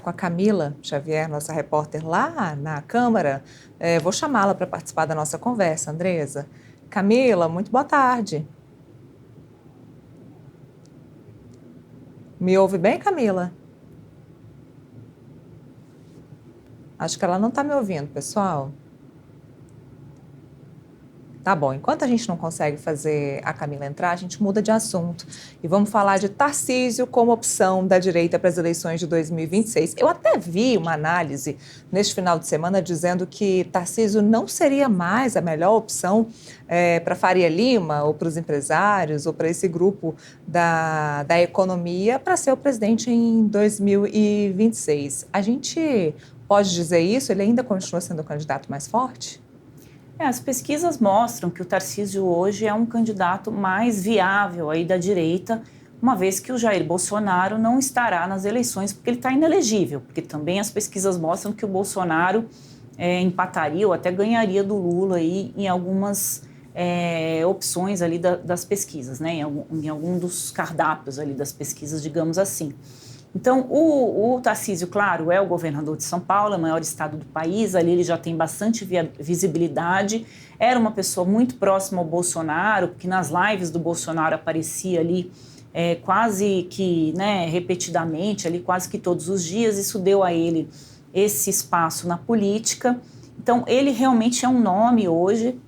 com a Camila Xavier, nossa repórter lá na Câmara. Vou chamá-la para participar da nossa conversa, Andresa. Camila, muito boa tarde. Me ouve bem, Camila? Acho que ela não está me ouvindo, pessoal. Tá bom, enquanto a gente não consegue fazer a Camila entrar, a gente muda de assunto e vamos falar de Tarcísio como opção da direita para as eleições de 2026. Eu até vi uma análise neste final de semana dizendo que Tarcísio não seria mais a melhor opção para Faria Lima ou para os empresários ou para esse grupo da economia para ser o presidente em 2026. A gente pode dizer isso? Ele ainda continua sendo o candidato mais forte? As pesquisas mostram que o Tarcísio hoje é um candidato mais viável aí da direita, uma vez que o Jair Bolsonaro não estará nas eleições porque ele está inelegível, porque também as pesquisas mostram que o Bolsonaro empataria ou até ganharia do Lula aí em algumas opções ali das pesquisas, né? Em algum dos cardápios ali das pesquisas, digamos assim. Então, o Tarcísio, claro, é o governador de São Paulo, é o maior estado do país, ali ele já tem bastante visibilidade, era uma pessoa muito próxima ao Bolsonaro, porque nas lives do Bolsonaro aparecia ali quase que, né, repetidamente, ali quase que todos os dias, isso deu a ele esse espaço na política. Então, ele realmente é um nome hoje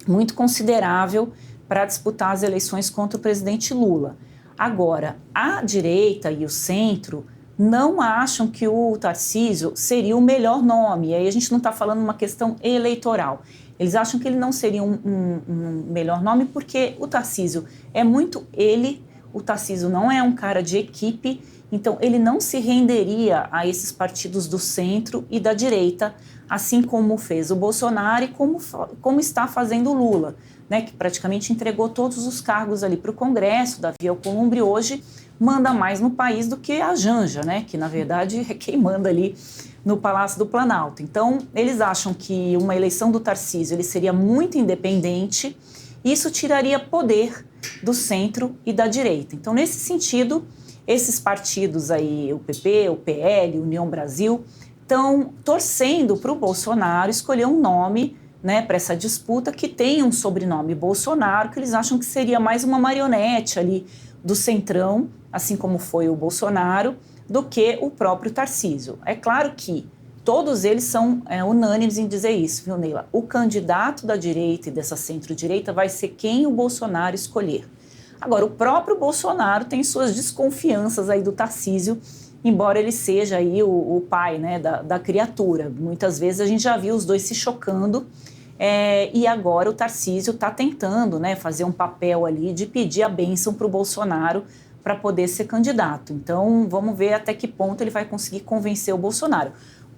muito considerável para disputar as eleições contra o presidente Lula. Agora, a direita e o centro não acham que o Tarcísio seria o melhor nome. E aí a gente não está falando uma questão eleitoral. Eles acham que ele não seria um melhor nome porque o Tarcísio é muito ele, o Tarcísio não é um cara de equipe, então ele não se renderia a esses partidos do centro e da direita, assim como fez o Bolsonaro e como está fazendo o Lula, né, que praticamente entregou todos os cargos ali para o Congresso, Davi Alcolumbre hoje manda mais no país do que a Janja, né, que na verdade é quem manda ali no Palácio do Planalto. Então, eles acham que uma eleição do Tarcísio ele seria muito independente e isso tiraria poder do centro e da direita. Então, nesse sentido, esses partidos aí, o PP, o PL, União Brasil, estão torcendo para o Bolsonaro escolher um nome, né, para essa disputa que tem um sobrenome Bolsonaro, que eles acham que seria mais uma marionete ali do centrão, assim como foi o Bolsonaro, do que o próprio Tarcísio. É claro que todos eles são unânimes em dizer isso, viu, Neila? O candidato da direita e dessa centro-direita vai ser quem o Bolsonaro escolher. Agora, o próprio Bolsonaro tem suas desconfianças aí do Tarcísio, embora ele seja aí o pai, né, da criatura. Muitas vezes a gente já viu os dois se chocando e agora o Tarcísio está tentando, né, fazer um papel ali de pedir a bênção para o Bolsonaro para poder ser candidato. Então, vamos ver até que ponto ele vai conseguir convencer o Bolsonaro.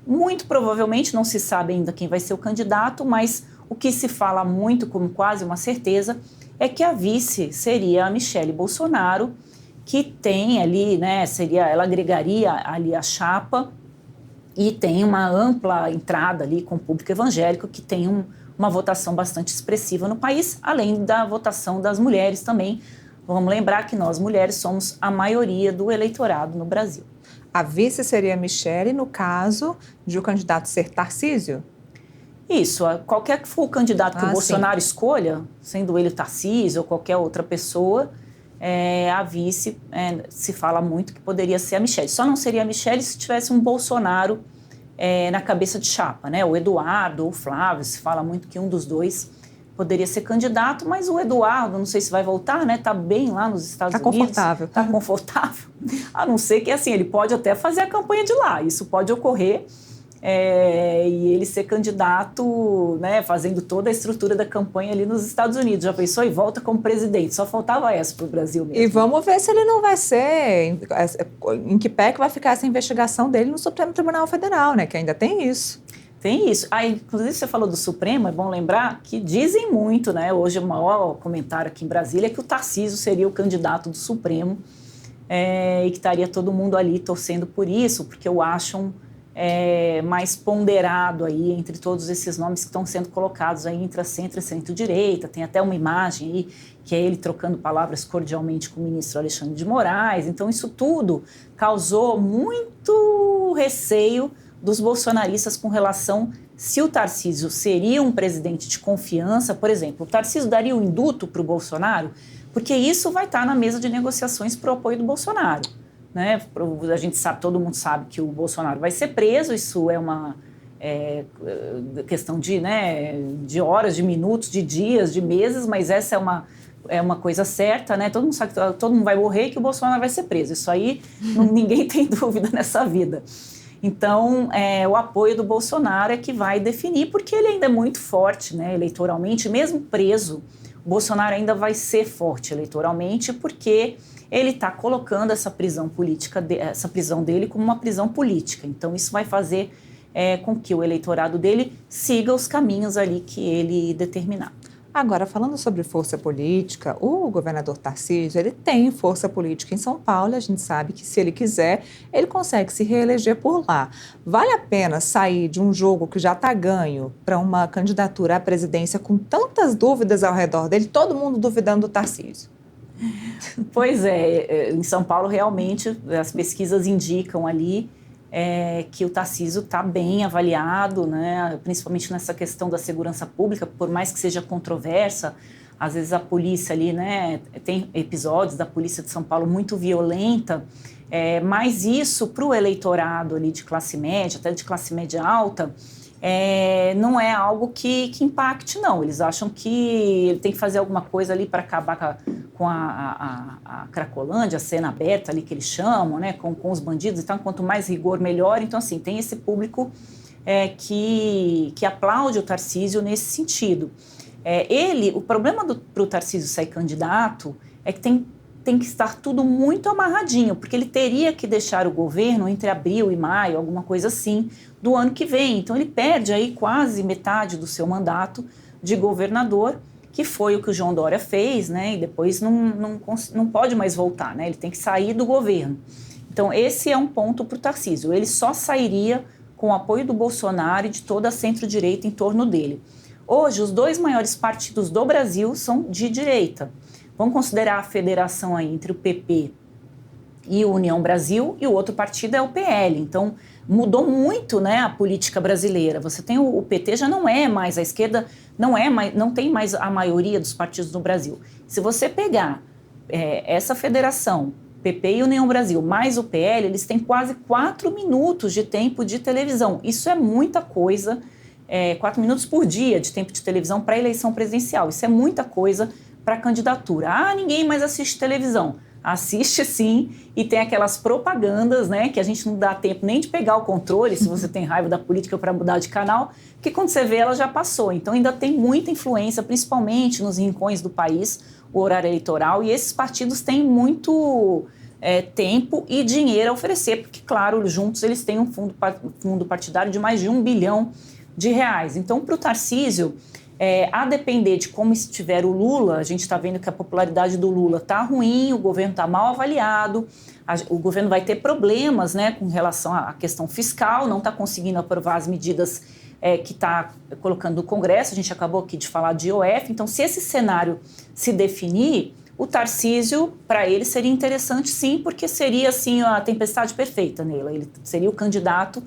Muito provavelmente não se sabe ainda quem vai ser o candidato, mas o que se fala muito, como quase uma certeza, é que a vice seria a Michelle Bolsonaro, que tem ali, né, ela agregaria ali a chapa e tem uma ampla entrada ali com o público evangélico, que tem uma votação bastante expressiva no país, além da votação das mulheres também. Vamos lembrar que nós, mulheres, somos a maioria do eleitorado no Brasil. A vice seria a Michelle, no caso de o candidato ser Tarcísio? Isso, qualquer que for o candidato que o Bolsonaro escolha, sendo ele Tarcísio ou qualquer outra pessoa, a vice se fala muito que poderia ser a Michelle. Só não seria a Michelle se tivesse um Bolsonaro na cabeça de chapa, né? O Eduardo ou o Flávio, se fala muito que um dos dois poderia ser candidato, mas o Eduardo, não sei se vai voltar, né? Tá bem lá nos Estados Unidos. Tá confortável. A não ser que, assim, ele pode até fazer a campanha de lá. Isso pode ocorrer e ele ser candidato, né? Fazendo toda a estrutura da campanha ali nos Estados Unidos. Já pensou? E volta como presidente. Só faltava essa para o Brasil mesmo. E vamos ver se ele não vai ser... Em que pé que vai ficar essa investigação dele no Supremo Tribunal Federal, né? Que ainda tem isso. Tem isso. Inclusive, você falou do Supremo, é bom lembrar que dizem muito, né? Hoje, o maior comentário aqui em Brasília é que o Tarcísio seria o candidato do Supremo e que estaria todo mundo ali torcendo por isso, porque o acham mais ponderado aí entre todos esses nomes que estão sendo colocados aí entre a centro e centro-direita. Tem até uma imagem aí que é ele trocando palavras cordialmente com o ministro Alexandre de Moraes. Então isso tudo causou muito receio dos bolsonaristas com relação se o Tarcísio seria um presidente de confiança. Por exemplo, o Tarcísio daria o induto para o Bolsonaro, porque isso vai estar na mesa de negociações para o apoio do Bolsonaro. Né? A gente sabe, todo mundo sabe que o Bolsonaro vai ser preso, isso é uma questão de horas, de minutos, de dias, de meses, mas essa é uma coisa certa, né? Todo mundo sabe que todo mundo vai morrer e que o Bolsonaro vai ser preso. Isso aí ninguém tem dúvida nessa vida. Então, o apoio do Bolsonaro é que vai definir, porque ele ainda é muito forte, né, eleitoralmente, mesmo preso, o Bolsonaro ainda vai ser forte eleitoralmente, porque ele está colocando essa prisão política, essa prisão dele como uma prisão política. Então, isso vai fazer com que o eleitorado dele siga os caminhos ali que ele determinar. Agora, falando sobre força política, o governador Tarcísio, ele tem força política em São Paulo. A gente sabe que, se ele quiser, ele consegue se reeleger por lá. Vale a pena sair de um jogo que já está ganho para uma candidatura à presidência com tantas dúvidas ao redor dele, todo mundo duvidando do Tarcísio? Pois em São Paulo, realmente, as pesquisas indicam ali que o Tarcísio está bem avaliado, né? Principalmente nessa questão da segurança pública, por mais que seja controversa. Às vezes a polícia ali, né, tem episódios da polícia de São Paulo muito violenta, mas isso para o eleitorado ali de classe média, até de classe média alta, não é algo que impacte, não. Eles acham que ele tem que fazer alguma coisa ali para acabar com a Cracolândia, a cena aberta ali que eles chamam, né, com os bandidos. Então, quanto mais rigor, melhor. Então, assim, tem esse público que aplaude o Tarcísio nesse sentido. O problema para o Tarcísio sair candidato é que tem que estar tudo muito amarradinho, porque ele teria que deixar o governo entre abril e maio, alguma coisa assim, do ano que vem. Então ele perde aí quase metade do seu mandato de governador, que foi o que o João Dória fez, né? E depois não pode mais voltar, né? Ele tem que sair do governo. Então esse é um ponto para o Tarcísio. Ele só sairia com o apoio do Bolsonaro e de toda a centro-direita em torno dele. Hoje, os dois maiores partidos do Brasil são de direita. Vamos considerar a federação aí entre o PP e o União Brasil, e o outro partido é o PL. Então, mudou muito, né, a política brasileira. Você tem o PT, já não é mais a esquerda, não tem mais a maioria dos partidos no Brasil. Se você pegar essa federação, PP e União Brasil, mais o PL, eles têm quase 4 minutos de tempo de televisão. Isso é muita coisa, 4 minutos por dia de tempo de televisão para a eleição presidencial. Isso é muita coisa para a candidatura. Ninguém mais assiste televisão. Assiste sim, e tem aquelas propagandas, né, que a gente não dá tempo nem de pegar o controle, se você tem raiva da política, para mudar de canal, que quando você vê ela já passou. Então ainda tem muita influência, principalmente nos rincões do país, o horário eleitoral, e esses partidos têm muito tempo e dinheiro a oferecer, porque, claro, juntos eles têm um fundo partidário de mais de R$1 bilhão. Então, para o Tarcísio, a depender de como estiver o Lula, a gente está vendo que a popularidade do Lula está ruim, o governo está mal avaliado, o governo vai ter problemas, né, com relação à questão fiscal, não está conseguindo aprovar as medidas que está colocando no Congresso. A gente acabou aqui de falar de IOF. Então, se esse cenário se definir, o Tarcísio, para ele, seria interessante sim, porque seria assim a tempestade perfeita nele. Ele seria o candidato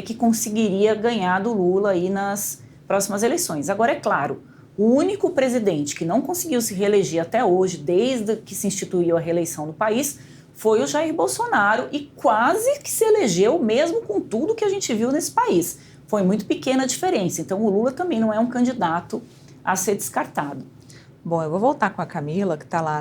que conseguiria ganhar do Lula aí nas próximas eleições. Agora, é claro, o único presidente que não conseguiu se reeleger até hoje, desde que se instituiu a reeleição no país, foi o Jair Bolsonaro, e quase que se elegeu mesmo com tudo que a gente viu nesse país. Foi muito pequena a diferença. Então, o Lula também não é um candidato a ser descartado. Bom, eu vou voltar com a Camila, que está lá